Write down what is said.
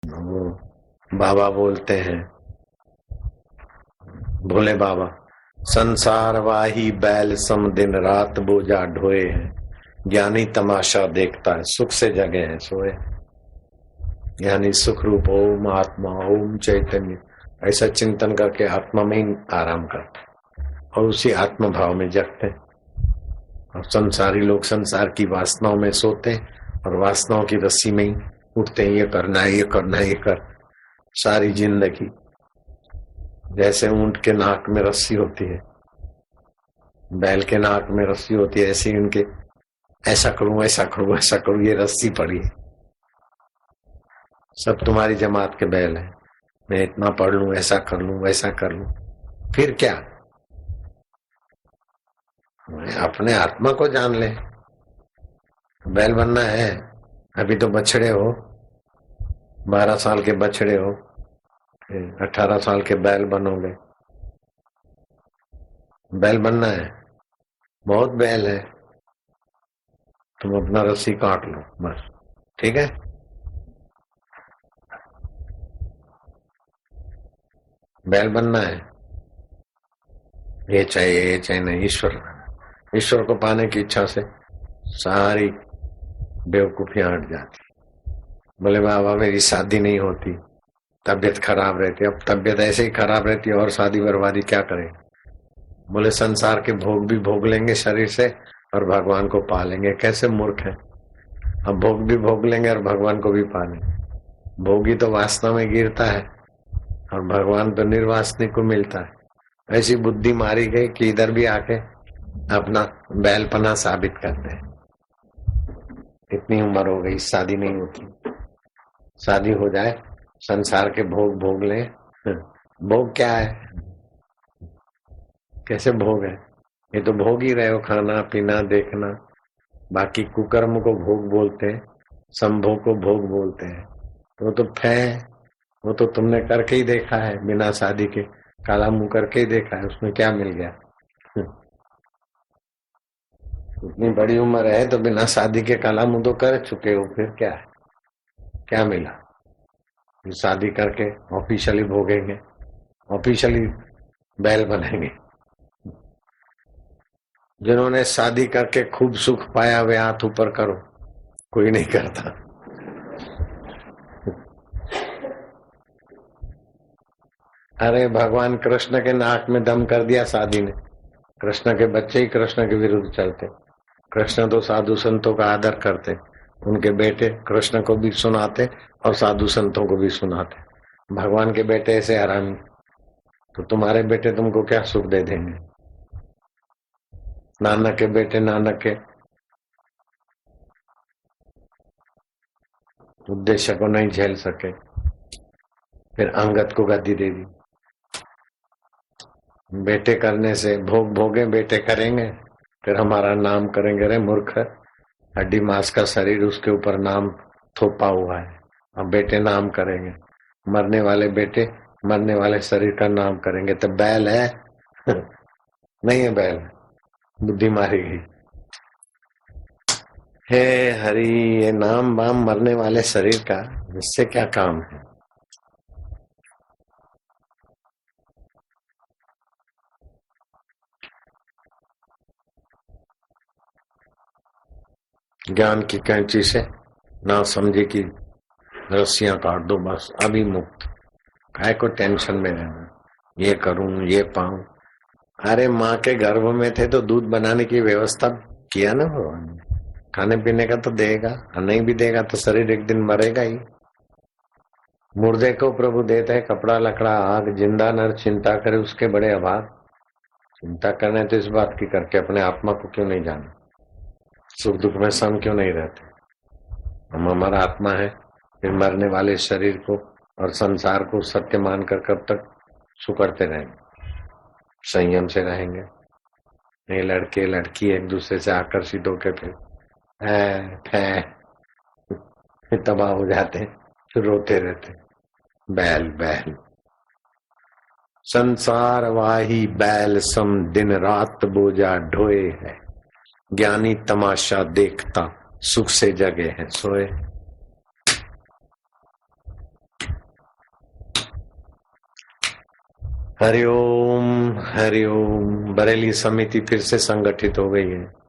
वो बाबा बोलते हैं, भोले बाबा, संसार वाही बैल सम दिन रात बोझा ढोए है, ज्ञानी तमाशा देखता है सुख से जगे हैं सोए। यानी सुख रूप ओम आत्मा ओम चैतन्य, ऐसा चिंतन करके आत्मा में ही आराम करते और उसी आत्म भाव में जगते। और संसारी लोग संसार की वासनाओं में सोते और वासनाओं की रस्सी में ही उठते हैं, ये करना है ये करना है ये कर। सारी जिंदगी जैसे ऊंट के नाक में रस्सी होती है, बैल के नाक में रस्सी होती है, ऐसे ही उनके ऐसा करूं ऐसा करूं ऐसा करूं, ये रस्सी पड़ी है। सब तुम्हारी जमात के बैल है, मैं इतना पढ़ लूं ऐसा कर लूं वैसा कर लूं, फिर क्या? अपने आत्मा को जान ले। बैल बनना है, अभी तो बछड़े हो, 12 साल के बछड़े हो, 18 साल के बैल बनोगे। बैल बनना है, बहुत बैल है, तुम अपना रस्सी काट लो बस, ठीक है। बैल बनना है, ये चाहिए नहीं, ईश्वर को पाने की इच्छा से सारी बेवकूफियां हट जाती। बोले बाबा मेरी शादी नहीं होती, तबीयत खराब रहती। अब तबीयत ऐसे ही खराब रहती है और शादी बर्बादी क्या करें? बोले संसार के भोग भी भोग लेंगे शरीर से और भगवान को पा लेंगे। कैसे मूर्ख है, अब भोग भी भोग लेंगे और भगवान को भी पा लेंगे। भोगी तो वासना में गिरता है और भगवान तो निर्वासनिक को मिलता है। ऐसी बुद्धि मारी गई कि इधर भी आके अपना बैलपना साबित करते हैं। इतनी उम्र हो गई, शादी नहीं होती, शादी हो जाए, संसार के भोग भोग ले। भोग क्या है, कैसे भोग है? ये तो भोग ही रहे हो, खाना पीना देखना। बाकी कुकर्म को भोग बोलते हैं, संभोग को भोग बोलते हैं। वो तो वो तो तुमने करके ही देखा है, बिना शादी के काला मुंह करके ही देखा है, उसमें क्या मिल गया? इतनी बड़ी उम्र है तो बिना शादी के काला मुंह तो कर चुके हो, फिर क्या है, क्या मिला? शादी करके ऑफिशियली भोगेंगे, ऑफिशियली बैल बनेंगे। जिन्होंने शादी करके खूब सुख पाया वे हाथ ऊपर करो, कोई नहीं करता। अरे भगवान कृष्ण के नाक में दम कर दिया शादी ने। कृष्ण के बच्चे ही कृष्ण के विरुद्ध चलते। कृष्ण तो साधु संतों का आदर करते, उनके बेटे कृष्ण को भी सुनाते और साधु संतों को भी सुनाते। भगवान के बेटे ऐसे हरामी, तो तुम्हारे बेटे तुमको क्या सुख दे देंगे? नानक के बेटे नानक के उद्देश्य को नहीं झेल सके, फिर अंगद को गद्दी दे दी। बेटे करने से भोग भोगे, बेटे करेंगे फिर हमारा नाम करेंगे। रे मूर्ख, हड्डी मांस का शरीर, उसके ऊपर नाम थोपा हुआ है। अब बेटे नाम करेंगे, मरने वाले बेटे मरने वाले शरीर का नाम करेंगे तो बैल है? नहीं है बैल, बुद्धि मारी गई। हे हरि, ये नाम बाम मरने वाले शरीर का, इससे क्या काम है? ज्ञान की कैंची से ना समझे कि रस्सियां काट दो बस, अभी मुक्त। काय को टेंशन में रहना, ये करूं ये पाऊं। अरे माँ के गर्भ में थे तो दूध बनाने की व्यवस्था किया ना भगवान ने। खाने पीने का तो देगा, और नहीं भी देगा तो शरीर एक दिन मरेगा ही। मुर्दे को प्रभु देते है कपड़ा लकड़ा आग, जिंदा नर चिंता करे उसके बड़े अभार। चिंता करने तो इस बात की करके अपने आत्मा को क्यों नहीं जाना, सुख दुख में सम क्यों नहीं रहते? हम हमारा आत्मा है, फिर मरने वाले शरीर को और संसार को सत्य मानकर कब तक सुकड़ते रहेंगे? संयम से रहेंगे। ये लड़के लड़की एक दूसरे से आकर्षित होकर फिर तबाह हो जाते, फिर रोते रहते। बैल बैल, संसार वाही बैल सम दिन रात बोझा ढोए है, ज्ञानी तमाशा देखता सुख से जगे हैं सोए। हरिओम हरिओम। बरेली समिति फिर से संगठित हो गई है।